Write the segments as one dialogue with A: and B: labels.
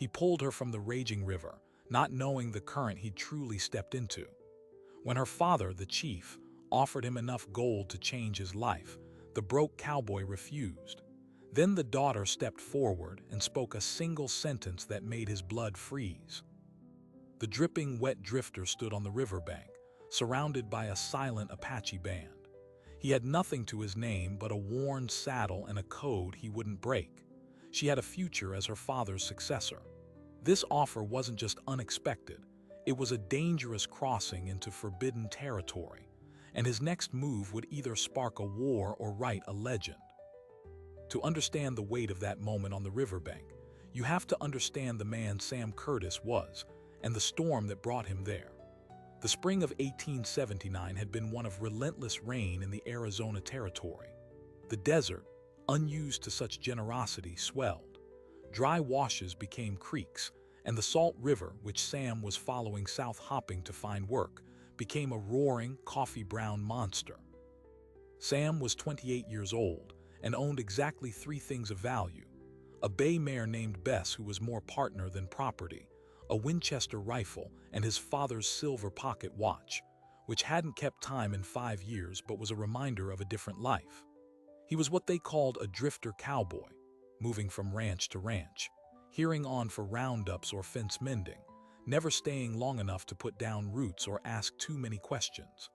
A: He pulled her from the raging river, not knowing the current he'd truly stepped into. When her father, the chief, offered him enough gold to change his life, the broke cowboy refused. Then the daughter stepped forward and spoke a single sentence that made his blood freeze. The dripping, wet drifter stood on the riverbank, surrounded by a silent Apache band. He had nothing to his name but a worn saddle and a code he wouldn't break. She had a future as her father's successor. This offer wasn't just unexpected, it was a dangerous crossing into forbidden territory, and his next move would either spark a war or write a legend. To understand the weight of that moment on the riverbank, you have to understand the man Sam Curtis was and the storm that brought him there. The spring of 1879 had been one of relentless rain in the Arizona territory. The desert, unused to such generosity, swelled. Dry washes became creeks, and the Salt River, which Sam was following south hopping to find work, became a roaring, coffee-brown monster. Sam was 28 years old and owned exactly 3 things of value: a bay mare named Bess, who was more partner than property, a Winchester rifle, and his father's silver pocket watch, which hadn't kept time in 5 years but was a reminder of a different life. He was what they called a drifter cowboy, moving from ranch to ranch, hearing on for roundups or fence mending, never staying long enough to put down roots or ask too many questions.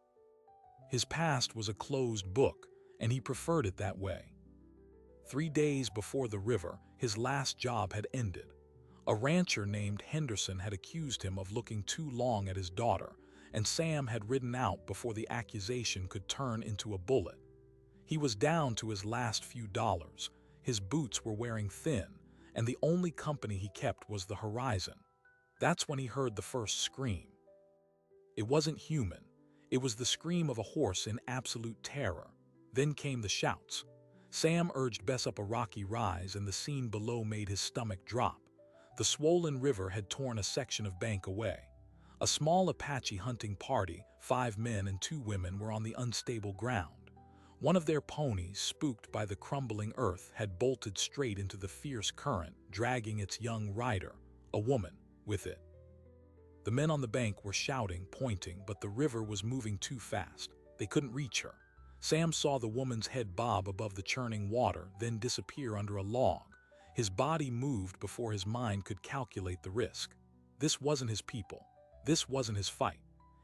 A: His past was a closed book, and he preferred it that way. 3 days before the river, his last job had ended. A rancher named Henderson had accused him of looking too long at his daughter, and Sam had ridden out before the accusation could turn into a bullet. He was down to his last few dollars, his boots were wearing thin, and the only company he kept was the horizon. That's when he heard the first scream. It wasn't human. It was the scream of a horse in absolute terror. Then came the shouts. Sam urged Bess up a rocky rise, and the scene below made his stomach drop. The swollen river had torn a section of bank away. A small Apache hunting party, 5 men and 2 women, were on the unstable ground. One of their ponies, spooked by the crumbling earth, had bolted straight into the fierce current, dragging its young rider, a woman, with it. The men on the bank were shouting, pointing, but the river was moving too fast. They couldn't reach her. Sam saw the woman's head bob above the churning water, then disappear under a log. His body moved before his mind could calculate the risk. This wasn't his people. This wasn't his fight.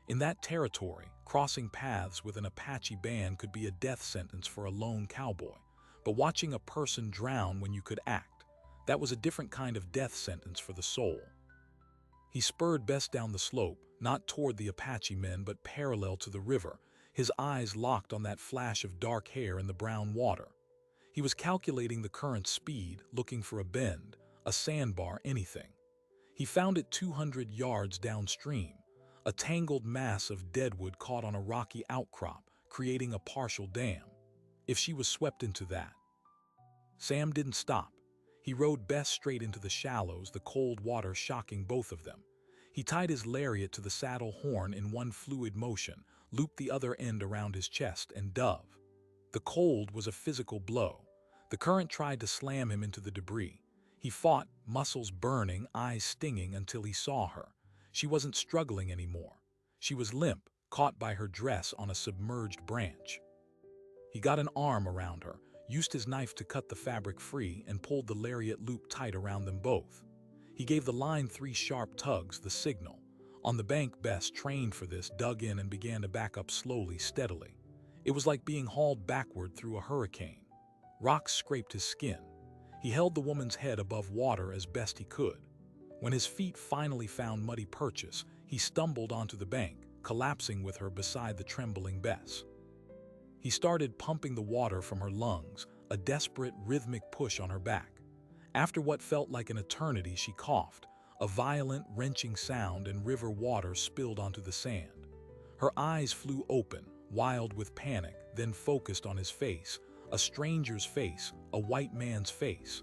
A: In that territory, crossing paths with an Apache band could be a death sentence for a lone cowboy. But watching a person drown when you could act, that was a different kind of death sentence for the soul. He spurred Bess down the slope, not toward the Apache men but parallel to the river, his eyes locked on that flash of dark hair in the brown water. He was calculating the current's speed, looking for a bend, a sandbar, anything. He found it 200 yards downstream, a tangled mass of deadwood caught on a rocky outcrop, creating a partial dam. If she was swept into that. Sam didn't stop. He rode Bess straight into the shallows, the cold water shocking both of them. He tied his lariat to the saddle horn in one fluid motion, looped the other end around his chest, and dove. The cold was a physical blow. The current tried to slam him into the debris. He fought, muscles burning, eyes stinging, until he saw her. She wasn't struggling anymore. She was limp, caught by her dress on a submerged branch. He got an arm around her, used his knife to cut the fabric free, and pulled the lariat loop tight around them both. He gave the line 3 sharp tugs, the signal. On the bank, Bess, trained for this, dug in and began to back up slowly, steadily. It was like being hauled backward through a hurricane. Rocks scraped his skin. He held the woman's head above water as best he could. When his feet finally found muddy purchase, he stumbled onto the bank, collapsing with her beside the trembling Bess. He started pumping the water from her lungs, a desperate, rhythmic push on her back. After what felt like an eternity, she coughed, a violent, wrenching sound, and river water spilled onto the sand. Her eyes flew open, wild with panic, then focused on his face, a stranger's face, a white man's face.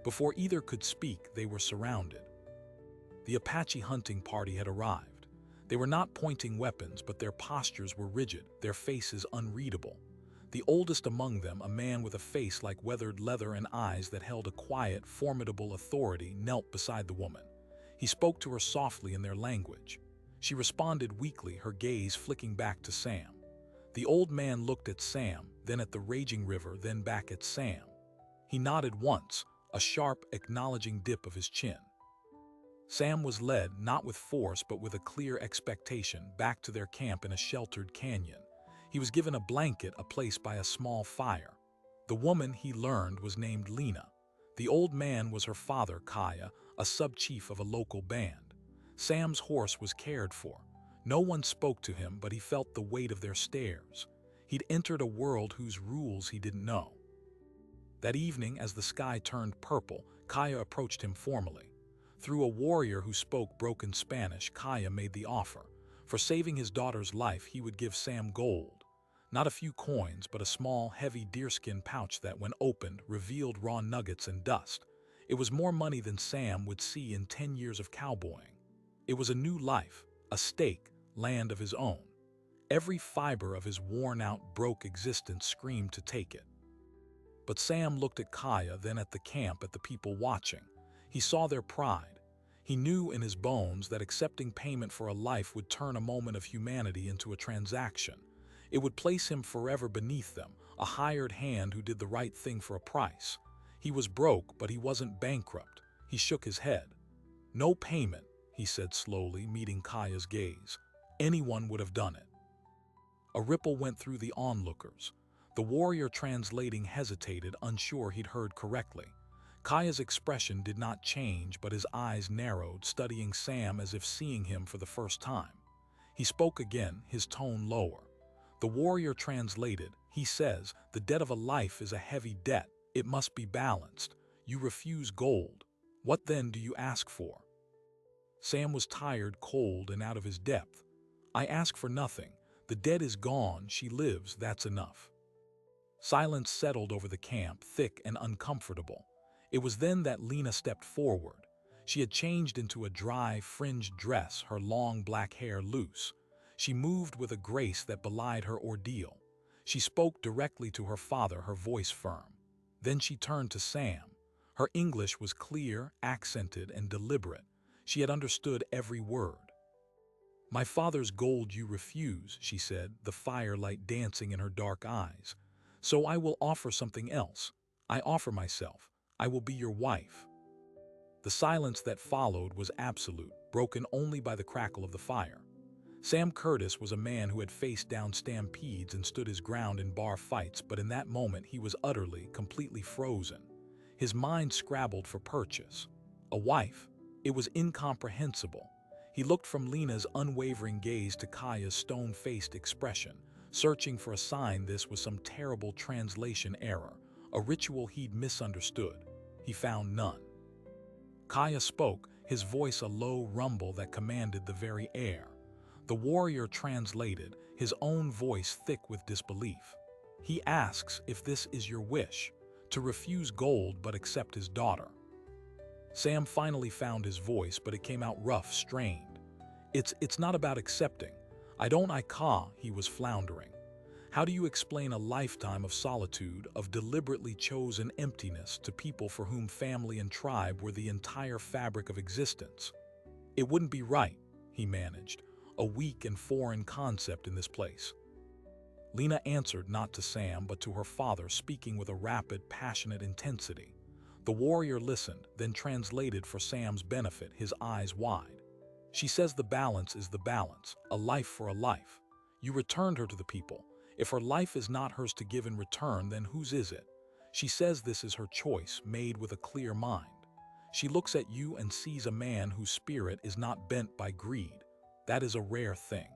A: Before either could speak, they were surrounded. The Apache hunting party had arrived. They were not pointing weapons, but their postures were rigid, their faces unreadable. The oldest among them, a man with a face like weathered leather and eyes that held a quiet, formidable authority, knelt beside the woman. He spoke to her softly in their language. She responded weakly, her gaze flicking back to Sam. The old man looked at Sam, then at the raging river, then back at Sam. He nodded once, a sharp, acknowledging dip of his chin. Sam was led, not with force but with a clear expectation, back to their camp in a sheltered canyon. He was given a blanket, a place by a small fire. The woman, he learned, was named Lena. The old man was her father, Kaya, a sub-chief of a local band. Sam's horse was cared for. No one spoke to him, but he felt the weight of their stares. He'd entered a world whose rules he didn't know. That evening, as the sky turned purple, Kaya approached him formally. Through a warrior who spoke broken Spanish, Kaya made the offer. For saving his daughter's life, he would give Sam gold. Not a few coins, but a small, heavy deerskin pouch that, when opened, revealed raw nuggets and dust. It was more money than Sam would see in 10 years of cowboying. It was a new life, a stake, land of his own. Every fiber of his worn-out, broke existence screamed to take it. But Sam looked at Kaya, then at the camp, at the people watching. He saw their pride. He knew in his bones that accepting payment for a life would turn a moment of humanity into a transaction. It would place him forever beneath them, a hired hand who did the right thing for a price. He was broke, but he wasn't bankrupt. He shook his head. "No payment," he said slowly, meeting Kaya's gaze. "Anyone would have done it." A ripple went through the onlookers. The warrior translating hesitated, unsure he'd heard correctly. Kaya's expression did not change, but his eyes narrowed, studying Sam as if seeing him for the first time. He spoke again, his tone lower. The warrior translated. "He says, the debt of a life is a heavy debt. It must be balanced. You refuse gold. What then do you ask for?" Sam was tired, cold, and out of his depth. "I ask for nothing. The dead is gone. She lives. That's enough." Silence settled over the camp, thick and uncomfortable. It was then that Lena stepped forward. She had changed into a dry, fringed dress, her long black hair loose. She moved with a grace that belied her ordeal. She spoke directly to her father, her voice firm. Then she turned to Sam. Her English was clear, accented, and deliberate. She had understood every word. "My father's gold you refuse," she said, the firelight dancing in her dark eyes. "So I will offer something else. I offer myself. I will be your wife." The silence that followed was absolute, broken only by the crackle of the fire. Sam Curtis was a man who had faced down stampedes and stood his ground in bar fights, but in that moment he was utterly, completely frozen. His mind scrabbled for purchase. A wife? It was incomprehensible. He looked from Lena's unwavering gaze to Kaya's stone-faced expression, searching for a sign this was some terrible translation error, a ritual he'd misunderstood. He found none. Kaya spoke, his voice a low rumble that commanded the very air. The warrior translated, his own voice thick with disbelief. "He asks if this is your wish, to refuse gold but accept his daughter." Sam finally found his voice, but it came out rough, strained. It's not about accepting. He was floundering. "How do you explain a lifetime of solitude, of deliberately chosen emptiness to people for whom family and tribe were the entire fabric of existence?" "It wouldn't be right," he managed, "a weak and foreign concept in this place." Lena answered not to Sam but to her father, speaking with a rapid, passionate intensity. The warrior listened, then translated for Sam's benefit, his eyes wide. "She says the balance is the balance, a life for a life. You returned her to the people. If her life is not hers to give in return, then whose is it? She says this is her choice, made with a clear mind. She looks at you and sees a man whose spirit is not bent by greed. That is a rare thing."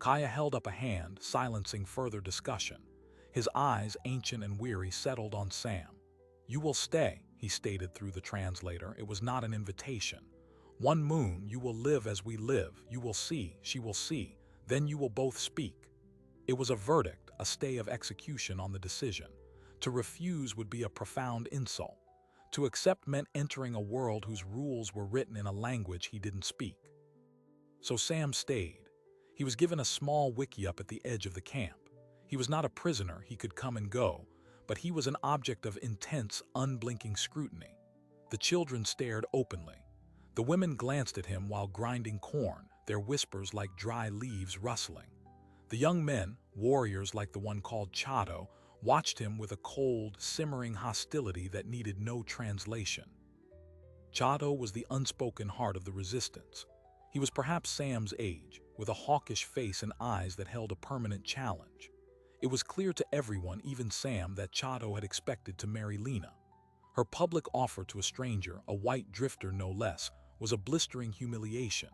A: Kaya held up a hand, silencing further discussion. His eyes, ancient and weary, settled on Sam. "You will stay," he stated through the translator. It was not an invitation. "One moon, you will live as we live. You will see, she will see. Then you will both speak." It was a verdict, a stay of execution on the decision. To refuse would be a profound insult. To accept meant entering a world whose rules were written in a language he didn't speak. So Sam stayed. He was given a small wickiup at the edge of the camp. He was not a prisoner, he could come and go, but he was an object of intense, unblinking scrutiny. The children stared openly. The women glanced at him while grinding corn, their whispers like dry leaves rustling. The young men, warriors like the one called Chato, watched him with a cold, simmering hostility that needed no translation. Chato was the unspoken heart of the resistance. He was perhaps Sam's age, with a hawkish face and eyes that held a permanent challenge. It was clear to everyone, even Sam, that Chato had expected to marry Lena. Her public offer to a stranger, a white drifter no less, was a blistering humiliation.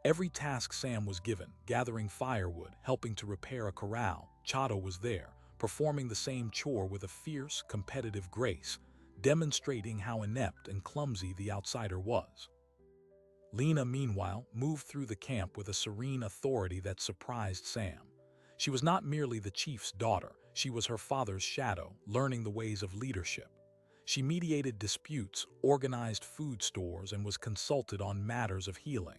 A: Every task Sam was given, gathering firewood, helping to repair a corral, Chato was there, performing the same chore with a fierce, competitive grace, demonstrating how inept and clumsy the outsider was. Lena, meanwhile, moved through the camp with a serene authority that surprised Sam. She was not merely the chief's daughter, she was her father's shadow, learning the ways of leadership. She mediated disputes, organized food stores, and was consulted on matters of healing.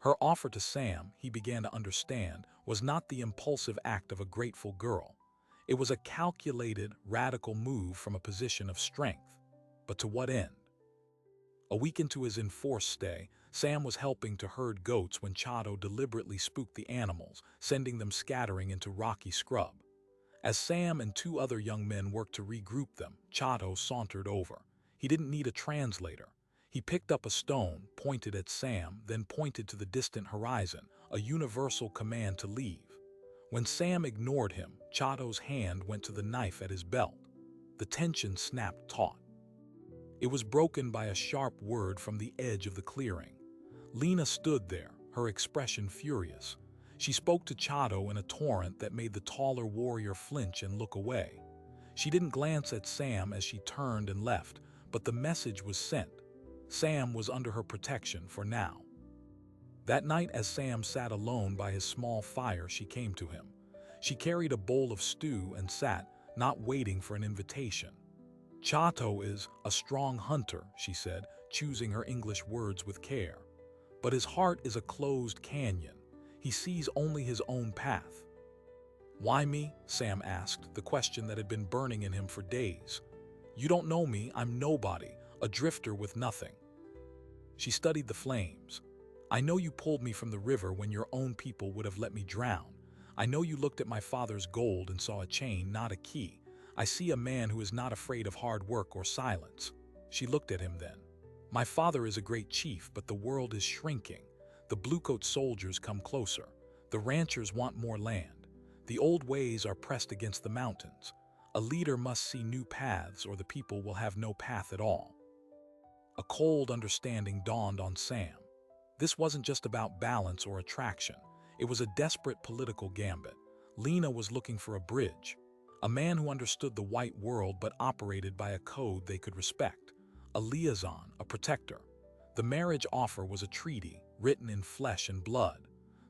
A: Her offer to Sam, he began to understand, was not the impulsive act of a grateful girl. It was a calculated, radical move from a position of strength. But to what end? A week into his enforced stay, Sam was helping to herd goats when Chato deliberately spooked the animals, sending them scattering into rocky scrub. As Sam and two other young men worked to regroup them, Chato sauntered over. He didn't need a translator. He picked up a stone, pointed at Sam, then pointed to the distant horizon, a universal command to leave. When Sam ignored him, Chato's hand went to the knife at his belt. The tension snapped taut. It was broken by a sharp word from the edge of the clearing. Lena stood there, her expression furious. She spoke to Chato in a torrent that made the taller warrior flinch and look away. She didn't glance at Sam as she turned and left, but the message was sent. Sam was under her protection for now. That night, as Sam sat alone by his small fire, she came to him. She carried a bowl of stew and sat, not waiting for an invitation. "Chato is a strong hunter," she said, choosing her English words with care. "But his heart is a closed canyon. He sees only his own path." "Why me?" Sam asked, the question that had been burning in him for days. "You don't know me, I'm nobody, a drifter with nothing." She studied the flames. "I know you pulled me from the river when your own people would have let me drown. I know you looked at my father's gold and saw a chain, not a key. I see a man who is not afraid of hard work or silence." She looked at him then. "My father is a great chief, but the world is shrinking. The bluecoat soldiers come closer. The ranchers want more land. The old ways are pressed against the mountains. A leader must see new paths or the people will have no path at all." A cold understanding dawned on Sam. This wasn't just about balance or attraction. It was a desperate political gambit. Lena was looking for a bridge. A man who understood the white world but operated by a code they could respect. A liaison, a protector. The marriage offer was a treaty, written in flesh and blood.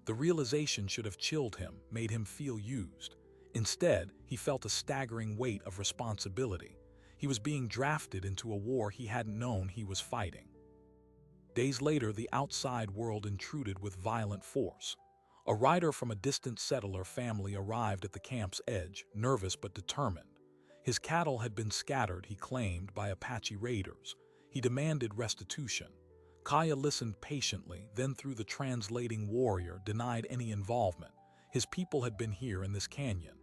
A: The realization should have chilled him, made him feel used. Instead, he felt a staggering weight of responsibility. He was being drafted into a war he hadn't known he was fighting. Days later, the outside world intruded with violent force. A rider from a distant settler family arrived at the camp's edge, nervous but determined. His cattle had been scattered, he claimed, by Apache raiders. He demanded restitution. Kaya listened patiently, then through the translating warrior, denied any involvement. His people had been here in this canyon.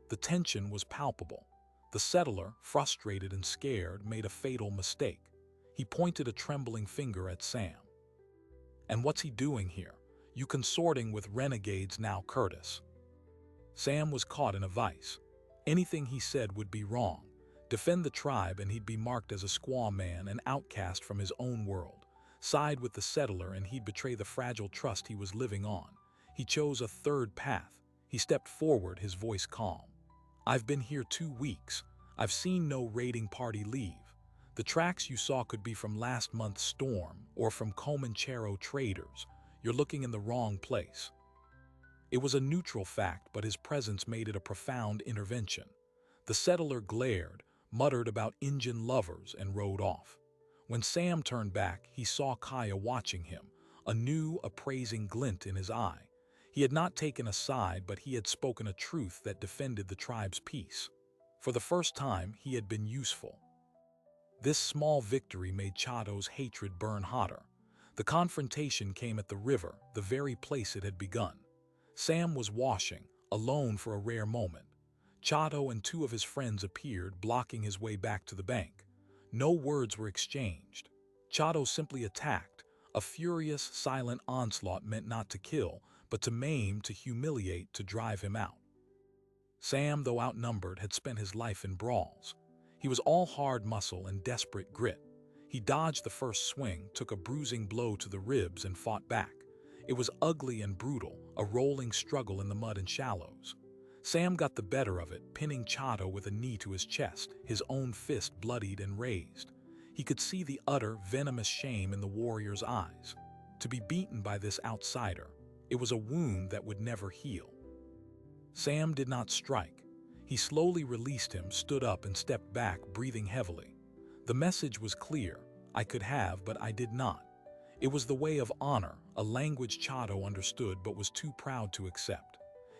A: The tension was palpable. The settler, frustrated and scared, made a fatal mistake. He pointed a trembling finger at Sam. "And what's he doing here? You consorting with renegades now, Curtis." Sam was caught in a vice. Anything he said would be wrong. Defend the tribe and he'd be marked as a squaw man, an outcast from his own world. Side with the settler and he'd betray the fragile trust he was living on. He chose a third path. He stepped forward, his voice calm. "I've been here 2 weeks. I've seen no raiding party leave. The tracks you saw could be from last month's storm or from Comanchero traders. You're looking in the wrong place." It was a neutral fact, but his presence made it a profound intervention. The settler glared, muttered about Injun lovers, and rode off. When Sam turned back, he saw Kaya watching him, a new, appraising glint in his eye. He had not taken a side, but he had spoken a truth that defended the tribe's peace. For the first time, he had been useful. This small victory made Chato's hatred burn hotter. The confrontation came at the river, the very place it had begun. Sam was washing, alone for a rare moment. Chato and two of his friends appeared, blocking his way back to the bank. No words were exchanged. Chato simply attacked, a furious, silent onslaught meant not to kill, but to maim, to humiliate, to drive him out. Sam, though outnumbered, had spent his life in brawls. He was all hard muscle and desperate grit. He dodged the first swing, took a bruising blow to the ribs, and fought back. It was ugly and brutal, a rolling struggle in the mud and shallows. Sam got the better of it, pinning Chato with a knee to his chest, his own fist bloodied and raised. He could see the utter, venomous shame in the warrior's eyes. To be beaten by this outsider, it was a wound that would never heal. Sam did not strike. He slowly released him, stood up, and stepped back, breathing heavily. The message was clear. I could have, but I did not. It was the way of honor, a language Chato understood but was too proud to accept.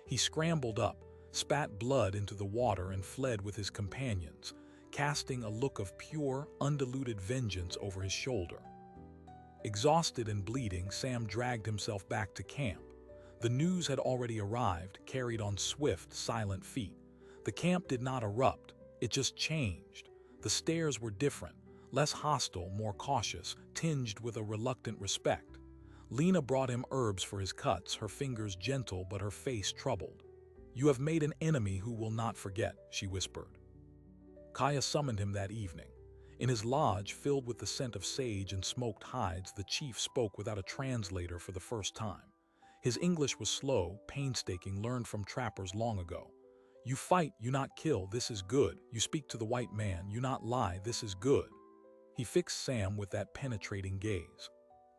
A: He scrambled up, spat blood into the water, and fled with his companions, casting a look of pure, undiluted vengeance over his shoulder. Exhausted and bleeding, Sam dragged himself back to camp. The news had already arrived, carried on swift, silent feet. The camp did not erupt, it just changed. The stares were different, less hostile, more cautious, tinged with a reluctant respect. Lena brought him herbs for his cuts, her fingers gentle but her face troubled. "You have made an enemy who will not forget," she whispered. Kaya summoned him that evening. In his lodge, filled with the scent of sage and smoked hides, the chief spoke without a translator for the first time. His English was slow, painstaking, learned from trappers long ago. "You fight, you not kill, this is good. You speak to the white man, you not lie, this is good." He fixed Sam with that penetrating gaze.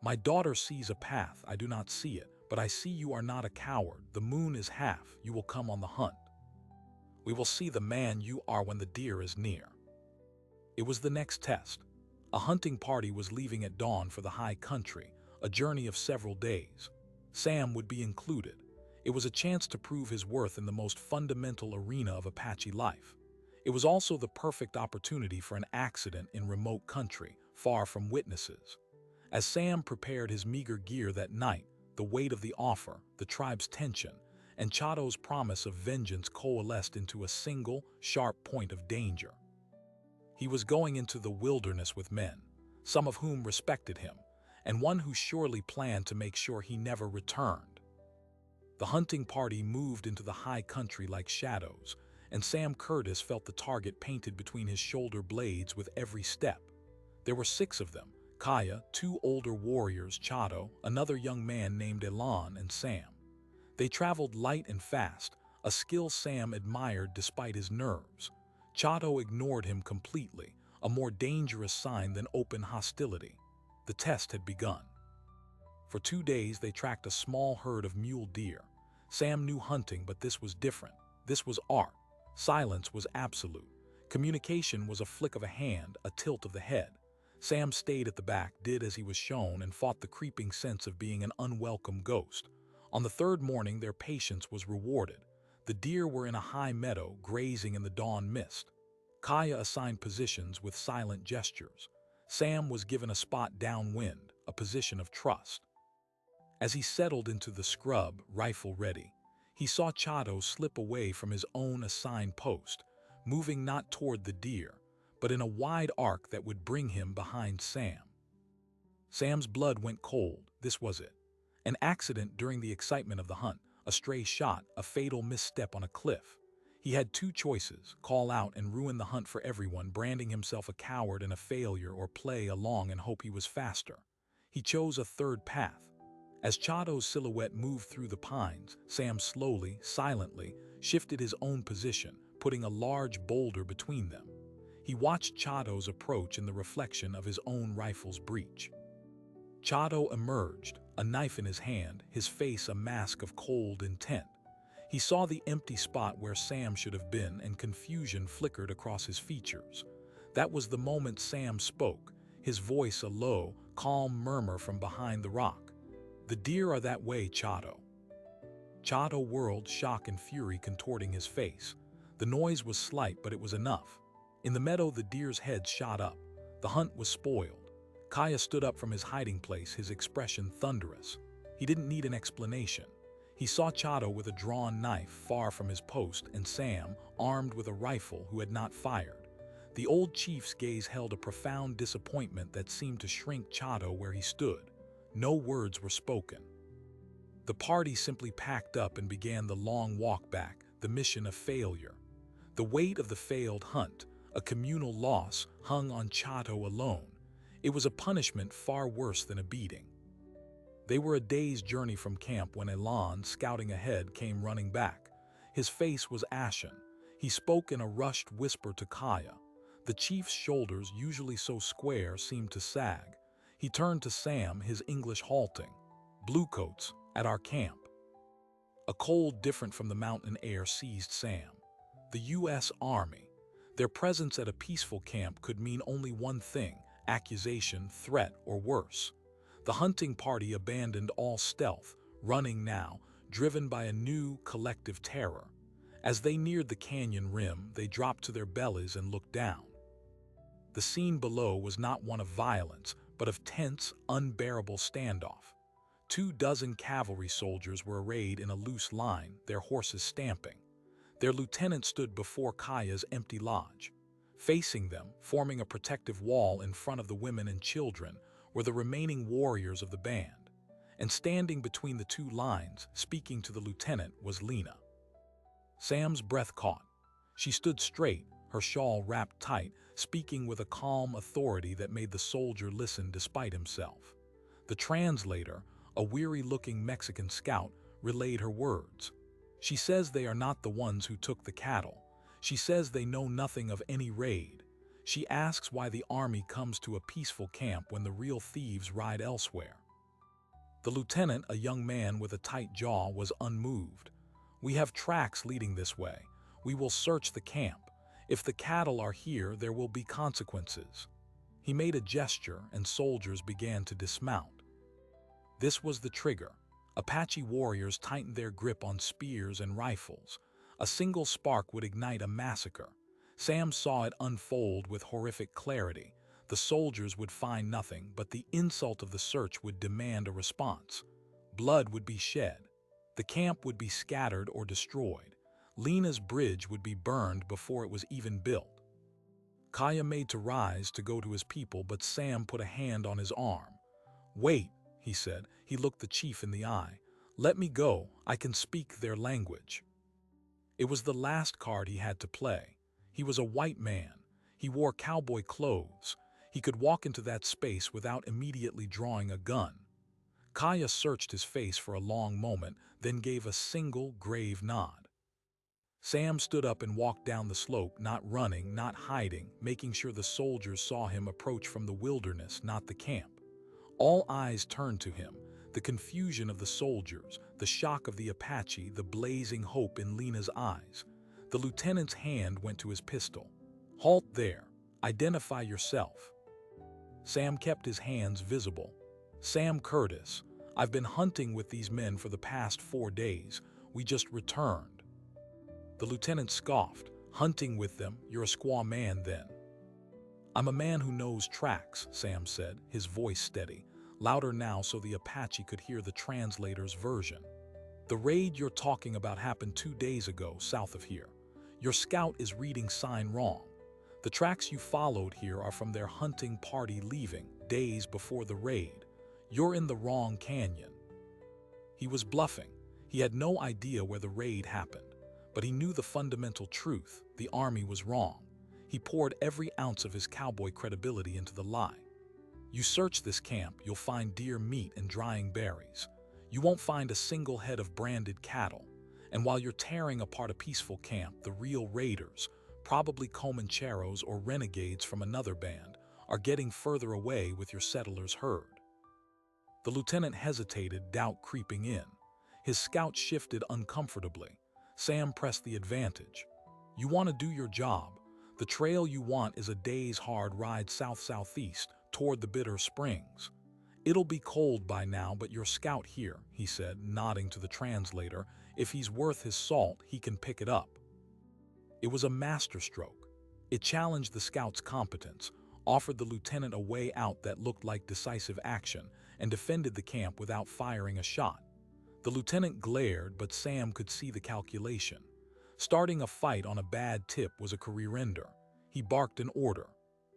A: "My daughter sees a path, I do not see it, but I see you are not a coward. The moon is half, you will come on the hunt. We will see the man you are when the deer is near." It was the next test. A hunting party was leaving at dawn for the high country, a journey of several days. Sam would be included. It was a chance to prove his worth in the most fundamental arena of Apache life. It was also the perfect opportunity for an accident in remote country, far from witnesses. As Sam prepared his meager gear that night, the weight of the offer, the tribe's tension, and Chato's promise of vengeance coalesced into a single, sharp point of danger. He was going into the wilderness with men, some of whom respected him, and one who surely planned to make sure he never returned. The hunting party moved into the high country like shadows, and Sam Curtis felt the target painted between his shoulder blades with every step. There were 6 of them: Kaya, 2 older warriors, Chato, another young man named Elan, and Sam. They traveled light and fast, a skill Sam admired despite his nerves. Chato ignored him completely, a more dangerous sign than open hostility. The test had begun. For 2 days they tracked a small herd of mule deer. Sam knew hunting, but this was different. This was art. Silence was absolute. Communication was a flick of a hand, a tilt of the head. Sam stayed at the back, did as he was shown, and fought the creeping sense of being an unwelcome ghost. On the 3rd morning, their patience was rewarded. The deer were in a high meadow, grazing in the dawn mist. Kaya assigned positions with silent gestures. Sam was given a spot downwind, a position of trust. As he settled into the scrub, rifle ready, he saw Chato slip away from his own assigned post, moving not toward the deer, but in a wide arc that would bring him behind Sam. Sam's blood went cold. This was it. An accident during the excitement of the hunt, a stray shot, a fatal misstep on a cliff. He had 2 choices: call out and ruin the hunt for everyone, branding himself a coward and a failure, or play along and hope he was faster. He chose a 3rd path. As Chato's silhouette moved through the pines, Sam slowly, silently, shifted his own position, putting a large boulder between them. He watched Chato's approach in the reflection of his own rifle's breech. Chato emerged, a knife in his hand, his face a mask of cold intent. He saw the empty spot where Sam should have been, and confusion flickered across his features. That was the moment Sam spoke, his voice a low, calm murmur from behind the rock. "The deer are that way, Chato." Chato whirled, shock and fury contorting his face. The noise was slight, but it was enough. In the meadow, the deer's head shot up. The hunt was spoiled. Kaya stood up from his hiding place, his expression thunderous. He didn't need an explanation. He saw Chato with a drawn knife far from his post and Sam, armed with a rifle, who had not fired. The old chief's gaze held a profound disappointment that seemed to shrink Chato where he stood. No words were spoken. The party simply packed up and began the long walk back, the mission of failure. The weight of the failed hunt, a communal loss, hung on Chato alone. It was a punishment far worse than a beating. They were a day's journey from camp when Elan, scouting ahead, came running back. His face was ashen. He spoke in a rushed whisper to Kaya. The chief's shoulders, usually so square, seemed to sag. He turned to Sam, his English halting. "Bluecoats, at our camp." A cold different from the mountain air seized Sam. The U.S. Army. Their presence at a peaceful camp could mean only one thing: accusation, threat, or worse. The hunting party abandoned all stealth, running now, driven by a new, collective terror. As they neared the canyon rim, they dropped to their bellies and looked down. The scene below was not one of violence, but of tense, unbearable standoff. 24 cavalry soldiers were arrayed in a loose line, their horses stamping. Their lieutenant stood before Kaya's empty lodge. Facing them, forming a protective wall in front of the women and children, were the remaining warriors of the band. And standing between the two lines, speaking to the lieutenant, was Lena. Sam's breath caught. She stood straight, her shawl wrapped tight, speaking with a calm authority that made the soldier listen despite himself. The translator, a weary-looking Mexican scout, relayed her words. "She says they are not the ones who took the cattle. She says they know nothing of any raid. She asks why the army comes to a peaceful camp when the real thieves ride elsewhere." The lieutenant, a young man with a tight jaw, was unmoved. "We have tracks leading this way. We will search the camp. If the cattle are here, there will be consequences." He made a gesture, and soldiers began to dismount. This was the trigger. Apache warriors tightened their grip on spears and rifles. A single spark would ignite a massacre. Sam saw it unfold with horrific clarity. The soldiers would find nothing, but the insult of the search would demand a response. Blood would be shed. The camp would be scattered or destroyed. Lena's bridge would be burned before it was even built. Kaya made to rise to go to his people, but Sam put a hand on his arm. "Wait," he said. He looked the chief in the eye. "Let me go. I can speak their language." It was the last card he had to play. He was a white man. He wore cowboy clothes. He could walk into that space without immediately drawing a gun. Kaya searched his face for a long moment, then gave a single, grave nod. Sam stood up and walked down the slope, not running, not hiding, making sure the soldiers saw him approach from the wilderness, not the camp. All eyes turned to him. The confusion of the soldiers, the shock of the Apache, the blazing hope in Lena's eyes. The lieutenant's hand went to his pistol. "Halt there. Identify yourself." Sam kept his hands visible. "Sam Curtis. I've been hunting with these men for the past 4 days. We just returned." The lieutenant scoffed. "Hunting with them? You're a squaw man then." "I'm a man who knows tracks," Sam said, his voice steady, louder now so the Apache could hear the translator's version. "The raid you're talking about happened 2 days ago, south of here. Your scout is reading sign wrong. The tracks you followed here are from their hunting party leaving, days before the raid. You're in the wrong canyon." He was bluffing. He had no idea where the raid happened, but he knew the fundamental truth: the army was wrong. He poured every ounce of his cowboy credibility into the lie. "You search this camp, you'll find deer meat and drying berries. You won't find a single head of branded cattle. And while you're tearing apart a peaceful camp, the real raiders, probably Comancheros or renegades from another band, are getting further away with your settlers' herd." The lieutenant hesitated, doubt creeping in. His scout shifted uncomfortably. Sam pressed the advantage. "You want to do your job. The trail you want is a day's hard ride south-southeast toward the Bitter Springs. It'll be cold by now, but your scout here," he said, nodding to the translator, "if he's worth his salt, he can pick it up." It was a masterstroke. It challenged the scout's competence. offered the lieutenant a way out that looked like decisive action, and defended the camp without firing a shot. The lieutenant glared, but Sam could see the calculation. Starting a fight on a bad tip was a career ender. He barked an order.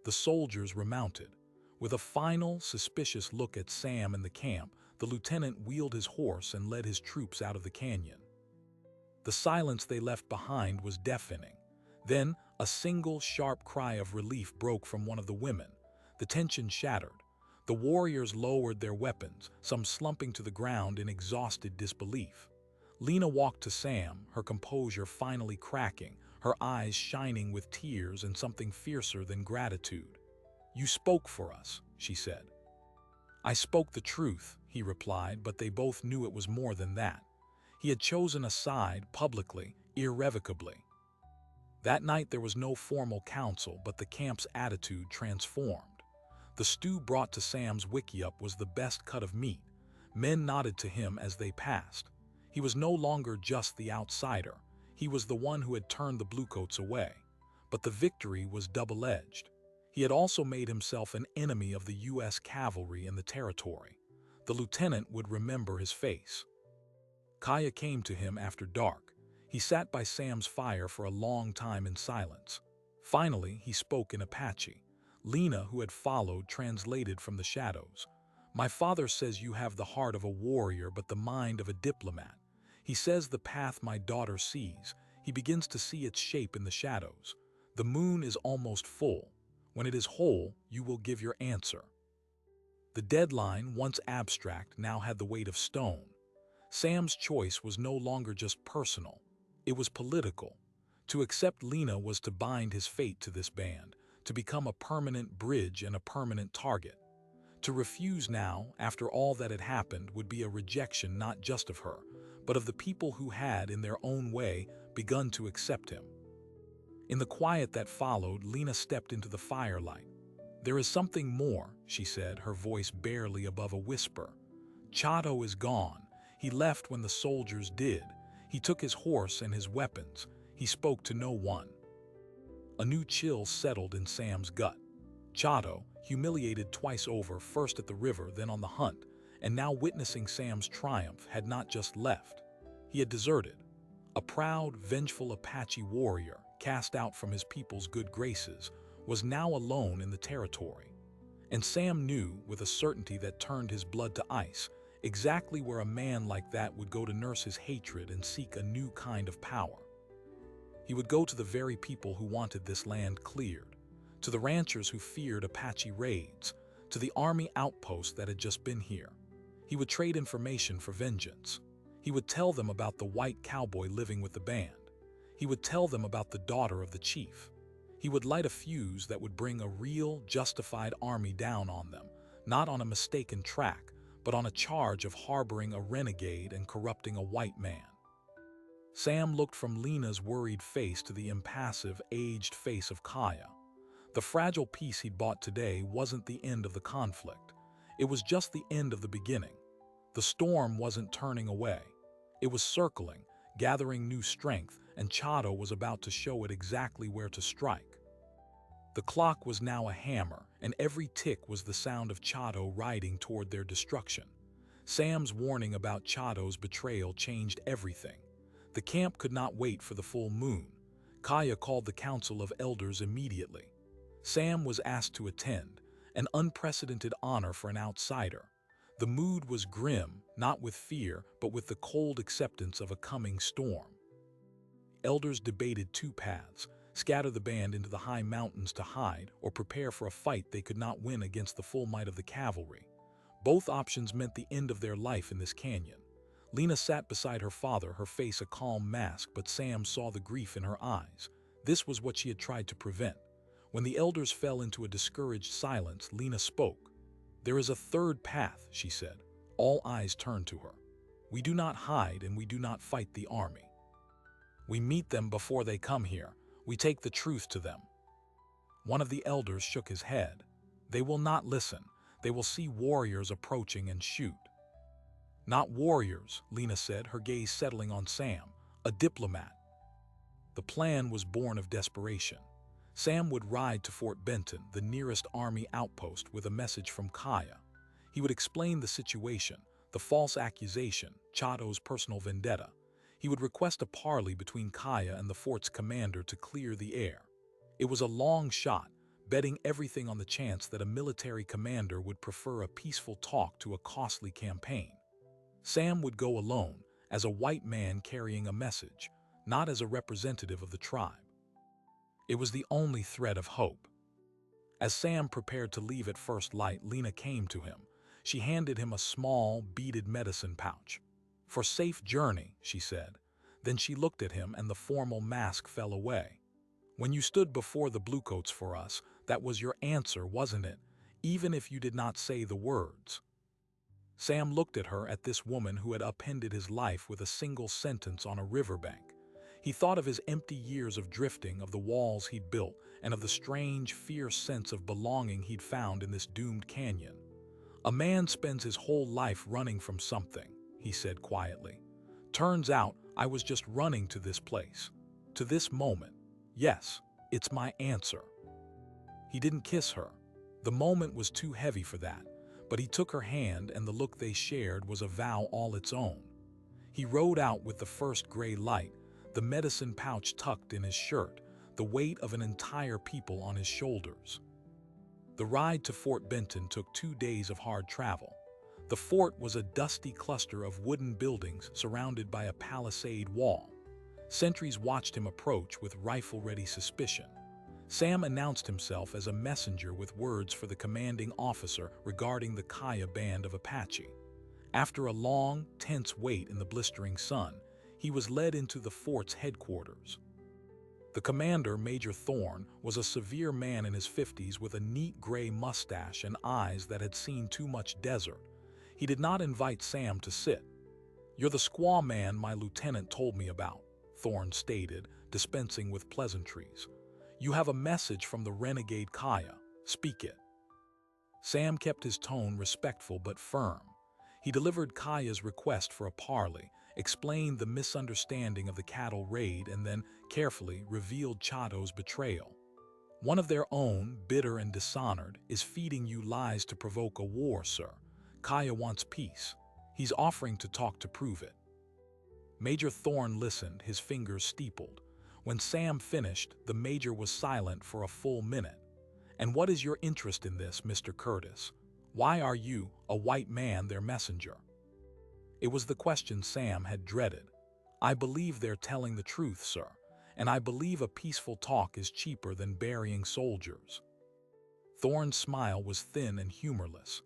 A: The soldiers remounted. With a final, suspicious look at Sam and the camp, the lieutenant wheeled his horse and led his troops out of the canyon. The silence they left behind was deafening. Then, a single, sharp cry of relief broke from one of the women. The tension shattered. The warriors lowered their weapons, some slumping to the ground in exhausted disbelief. Lena walked to Sam, her composure finally cracking, her eyes shining with tears and something fiercer than gratitude. "You spoke for us," she said. "I spoke the truth," he replied, but they both knew it was more than that. He had chosen a side publicly, irrevocably. That night there was no formal council, but the camp's attitude transformed. The stew brought to Sam's wickiup was the best cut of meat. Men nodded to him as they passed. He was no longer just the outsider. He was the one who had turned the bluecoats away. But the victory was double-edged. He had also made himself an enemy of the U.S. cavalry in the territory. The lieutenant would remember his face. Kaya came to him after dark. He sat by Sam's fire for a long time in silence. Finally, he spoke in Apache. Lena, who had followed, translated from the shadows. "My father says you have the heart of a warrior but the mind of a diplomat. He says the path my daughter sees, he begins to see its shape in the shadows. The moon is almost full. When it is whole, you will give your answer." The deadline, once abstract, now had the weight of stone. Sam's choice was no longer just personal. It was political. To accept Lena was to bind his fate to this band, to become a permanent bridge and a permanent target. To refuse now, after all that had happened, would be a rejection not just of her, but of the people who had, in their own way, begun to accept him. In the quiet that followed, Lena stepped into the firelight. "There is something more," she said, her voice barely above a whisper. "Chato is gone. He left when the soldiers did. He took his horse and his weapons. He spoke to no one." A new chill settled in Sam's gut. Chato, humiliated twice over, first at the river, then on the hunt, and now witnessing Sam's triumph, had not just left. He had deserted. A proud, vengeful Apache warrior, cast out from his people's good graces, was now alone in the territory. And Sam knew, with a certainty that turned his blood to ice, exactly where a man like that would go to nurse his hatred and seek a new kind of power. He would go to the very people who wanted this land cleared, to the ranchers who feared Apache raids, to the army outpost that had just been here. He would trade information for vengeance. He would tell them about the white cowboy living with the band. He would tell them about the daughter of the chief. He would light a fuse that would bring a real, justified army down on them, not on a mistaken track, but on a charge of harboring a renegade and corrupting a white man. Sam looked from Lena's worried face to the impassive, aged face of Kaya. The fragile peace he'd bought today wasn't the end of the conflict. It was just the end of the beginning. The storm wasn't turning away. It was circling, gathering new strength, and Chato was about to show it exactly where to strike. The clock was now a hammer, and every tick was the sound of Chato riding toward their destruction. Sam's warning about Chato's betrayal changed everything. The camp could not wait for the full moon. Kaya called the council of elders immediately. Sam was asked to attend, an unprecedented honor for an outsider. The mood was grim, not with fear, but with the cold acceptance of a coming storm. Elders debated two paths: scatter the band into the high mountains to hide, or prepare for a fight they could not win against the full might of the cavalry. Both options meant the end of their life in this canyon. Lena sat beside her father, her face a calm mask, but Sam saw the grief in her eyes. This was what she had tried to prevent. When the elders fell into a discouraged silence, Lena spoke. "There is a third path," she said. All eyes turned to her. "We do not hide and we do not fight the army. We meet them before they come here. We take the truth to them." One of the elders shook his head. "They will not listen. They will see warriors approaching and shoot." "Not warriors," Lena said, her gaze settling on Sam. "A diplomat." The plan was born of desperation. Sam would ride to Fort Benton, the nearest army outpost, with a message from Kaya. He would explain the situation, the false accusation, Chato's personal vendetta. He would request a parley between Kaya and the fort's commander to clear the air. It was a long shot, betting everything on the chance that a military commander would prefer a peaceful talk to a costly campaign. Sam would go alone, as a white man carrying a message, not as a representative of the tribe. It was the only thread of hope. As Sam prepared to leave at first light, Lena came to him. She handed him a small, beaded medicine pouch. "For safe journey," she said. Then she looked at him and the formal mask fell away. "When you stood before the bluecoats for us, that was your answer, wasn't it? Even if you did not say the words." Sam looked at her, at this woman who had upended his life with a single sentence on a riverbank. He thought of his empty years of drifting, of the walls he'd built, and of the strange, fierce sense of belonging he'd found in this doomed canyon. "A man spends his whole life running from something," he said quietly. "Turns out I was just running to this place, to this moment. Yes, it's my answer." He didn't kiss her. The moment was too heavy for that, but he took her hand, and the look they shared was a vow all its own. He rode out with the first gray light, the medicine pouch tucked in his shirt, the weight of an entire people on his shoulders. The ride to Fort Benton took 2 days of hard travel. The fort was a dusty cluster of wooden buildings surrounded by a palisade wall. Sentries watched him approach with rifle-ready suspicion. Sam announced himself as a messenger with words for the commanding officer regarding the Kaya band of Apache. After a long, tense wait in the blistering sun, he was led into the fort's headquarters. The commander, Major Thorne, was a severe man in his 50s with a neat gray mustache and eyes that had seen too much desert. He did not invite Sam to sit. "You're the squaw man my lieutenant told me about," Thorne stated, dispensing with pleasantries. "You have a message from the renegade Kaya. Speak it." Sam kept his tone respectful but firm. He delivered Kaya's request for a parley, explained the misunderstanding of the cattle raid, and then carefully revealed Chato's betrayal. "One of their own, bitter and dishonored, is feeding you lies to provoke a war, sir. Kaya wants peace. He's offering to talk to prove it." Major Thorne listened, his fingers steepled. When Sam finished, the major was silent for a full minute. "And what is your interest in this, Mr. Curtis? Why are you, a white man, their messenger?" It was the question Sam had dreaded. "I believe they're telling the truth, sir, and I believe a peaceful talk is cheaper than burying soldiers." Thorne's smile was thin and humorless.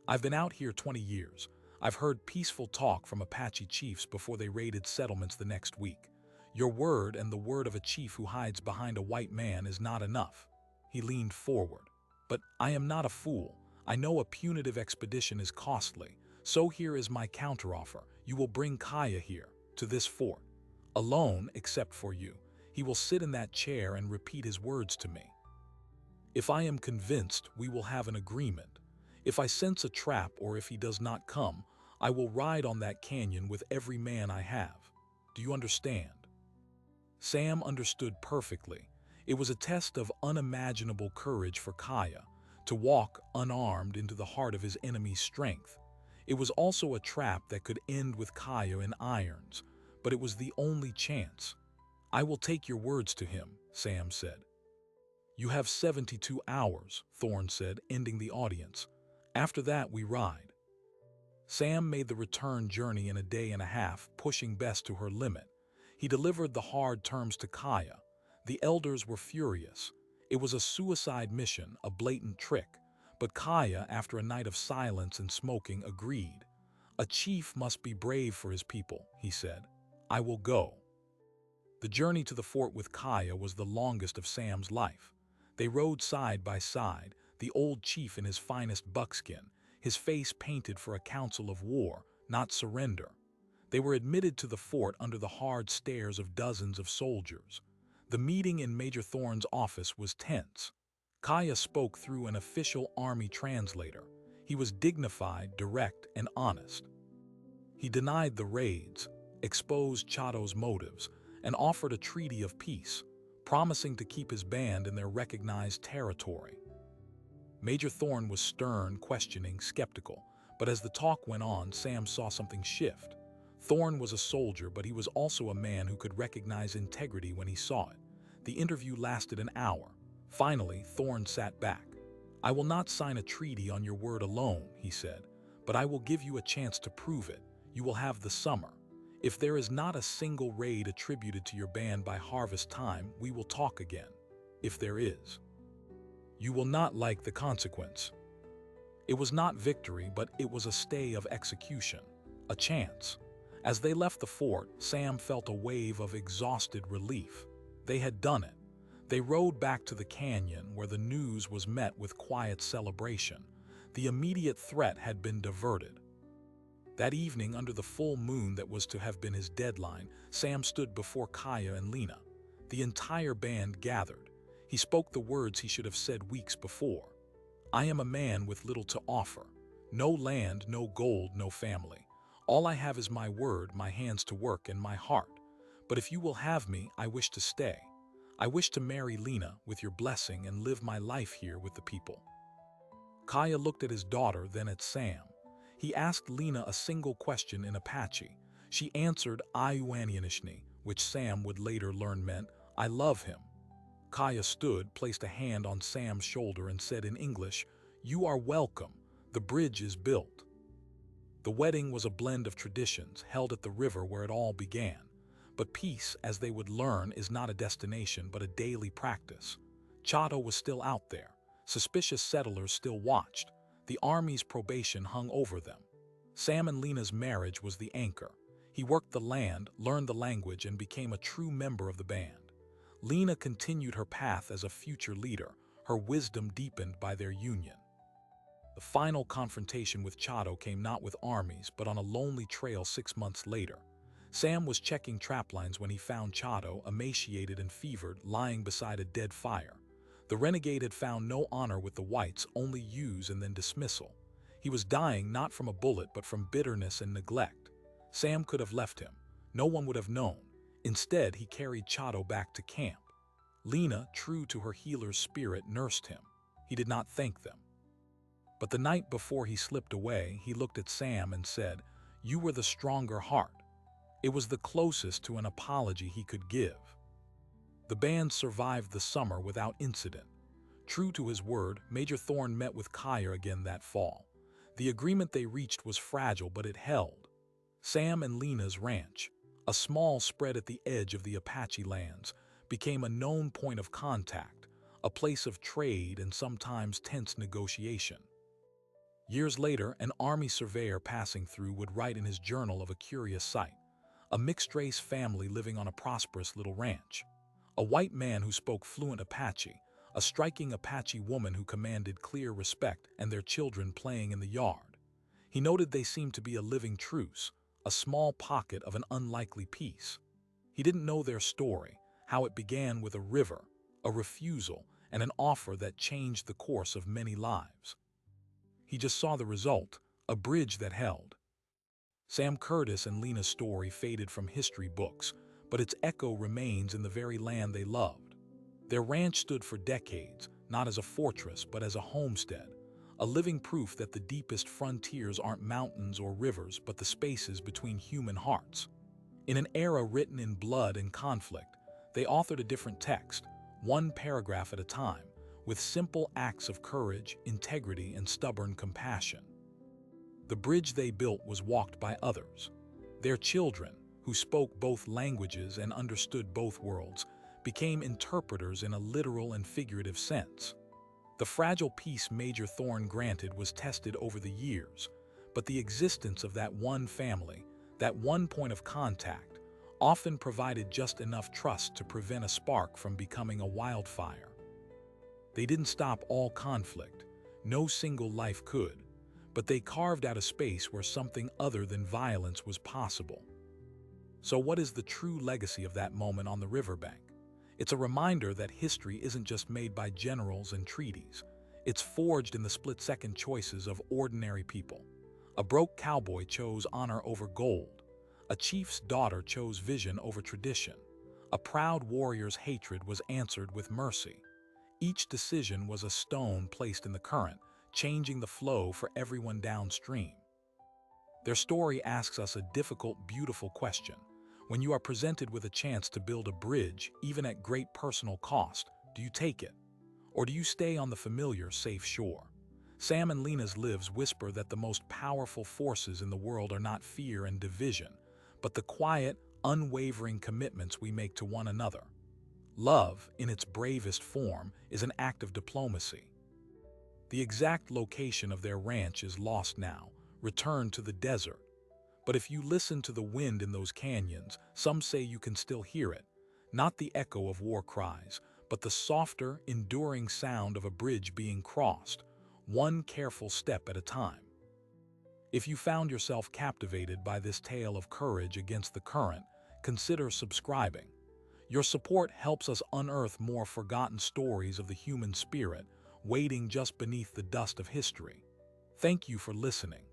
A: "I've been out here 20 years. I've heard peaceful talk from Apache chiefs before they raided settlements the next week. Your word and the word of a chief who hides behind a white man is not enough." He leaned forward. "But I am not a fool. I know a punitive expedition is costly. So here is my counteroffer. You will bring Kaya here, to this fort. Alone, except for you. He will sit in that chair and repeat his words to me. If I am convinced, we will have an agreement. If I sense a trap or if he does not come, I will ride on that canyon with every man I have. Do you understand?" Sam understood perfectly. It was a test of unimaginable courage for Kaya, to walk unarmed into the heart of his enemy's strength. It was also a trap that could end with Kaya in irons, but it was the only chance. "I will take your words to him," Sam said. "You have 72 hours, Thorne said, ending the audience. "After that, we ride." Sam made the return journey in a day and a half, pushing Bess to her limit. He delivered the hard terms to Kaya. The elders were furious. It was a suicide mission, a blatant trick. But Kaya, after a night of silence and smoking, agreed. "A chief must be brave for his people," he said. "I will go." The journey to the fort with Kaya was the longest of Sam's life. They rode side by side, the old chief in his finest buckskin, his face painted for a council of war, not surrender. They were admitted to the fort under the hard stares of dozens of soldiers. The meeting in Major Thorne's office was tense. Kaya spoke through an official army translator. He was dignified, direct, and honest. He denied the raids, exposed Chato's motives, and offered a treaty of peace, promising to keep his band in their recognized territory. Major Thorne was stern, questioning, skeptical, but as the talk went on, Sam saw something shift. Thorne was a soldier, but he was also a man who could recognize integrity when he saw it. The interview lasted an hour. Finally, Thorne sat back. "I will not sign a treaty on your word alone," he said, "but I will give you a chance to prove it. You will have the summer. If there is not a single raid attributed to your band by harvest time, we will talk again. If there is, you will not like the consequence." It was not victory, but it was a stay of execution, a chance. As they left the fort, Sam felt a wave of exhausted relief. They had done it. They rode back to the canyon, where the news was met with quiet celebration. The immediate threat had been diverted. That evening, under the full moon that was to have been his deadline, Sam stood before Kaya and Lena. The entire band gathered. He spoke the words he should have said weeks before. "I am a man with little to offer. No land, no gold, no family. All I have is my word, my hands to work, and my heart. But if you will have me, I wish to stay. I wish to marry Lena with your blessing and live my life here with the people." Kaya looked at his daughter, then at Sam. He asked Lena a single question in Apache. She answered Ayuanianishni, which Sam would later learn meant, "I love him." Kaya stood, placed a hand on Sam's shoulder, and said in English, "You are welcome. The bridge is built." The wedding was a blend of traditions held at the river where it all began. But peace, as they would learn, is not a destination but a daily practice. Chato was still out there. Suspicious settlers still watched. The army's probation hung over them. Sam and Lena's marriage was the anchor. He worked the land, learned the language, and became a true member of the band. Lena continued her path as a future leader, her wisdom deepened by their union. The final confrontation with Chato came not with armies, but on a lonely trail 6 months later. Sam was checking traplines when he found Chato, emaciated and fevered, lying beside a dead fire. The renegade had found no honor with the whites, only use and then dismissal. He was dying not from a bullet, but from bitterness and neglect. Sam could have left him. No one would have known. Instead, he carried Chato back to camp. Lena, true to her healer's spirit, nursed him. He did not thank them. But the night before he slipped away, he looked at Sam and said, "You were the stronger heart." It was the closest to an apology he could give. The band survived the summer without incident. True to his word, Major Thorne met with Kaya again that fall. The agreement they reached was fragile, but it held. Sam and Lena's ranch, a small spread at the edge of the Apache lands, became a known point of contact, a place of trade and sometimes tense negotiation. Years later, an army surveyor passing through would write in his journal of a curious sight: a mixed-race family living on a prosperous little ranch. A white man who spoke fluent Apache, a striking Apache woman who commanded clear respect, and their children playing in the yard. He noted they seemed to be a living truce, a small pocket of an unlikely peace. He didn't know their story, how it began with a river, a refusal, and an offer that changed the course of many lives. He just saw the result, a bridge that held. Sam Curtis and Lena's story faded from history books, but its echo remains in the very land they loved. Their ranch stood for decades, not as a fortress, but as a homestead, a living proof that the deepest frontiers aren't mountains or rivers, but the spaces between human hearts. In an era written in blood and conflict, they authored a different text, one paragraph at a time, with simple acts of courage, integrity, and stubborn compassion. The bridge they built was walked by others. Their children, who spoke both languages and understood both worlds, became interpreters in a literal and figurative sense. The fragile peace Major Thorne granted was tested over the years, but the existence of that one family, that one point of contact, often provided just enough trust to prevent a spark from becoming a wildfire. They didn't stop all conflict. No single life could, but they carved out a space where something other than violence was possible. So what is the true legacy of that moment on the riverbank? It's a reminder that history isn't just made by generals and treaties. It's forged in the split-second choices of ordinary people. A broke cowboy chose honor over gold. A chief's daughter chose vision over tradition. A proud warrior's hatred was answered with mercy. Each decision was a stone placed in the current, changing the flow for everyone downstream. Their story asks us a difficult, beautiful question. When you are presented with a chance to build a bridge, even at great personal cost, do you take it? Or do you stay on the familiar, safe shore? Sam and Lena's lives whisper that the most powerful forces in the world are not fear and division, but the quiet, unwavering commitments we make to one another. Love, in its bravest form, is an act of diplomacy. The exact location of their ranch is lost now, returned to the desert. But if you listen to the wind in those canyons, some say you can still hear it, not the echo of war cries, but the softer, enduring sound of a bridge being crossed, one careful step at a time. If you found yourself captivated by this tale of courage against the current, consider subscribing. Your support helps us unearth more forgotten stories of the human spirit, waiting just beneath the dust of history. Thank you for listening.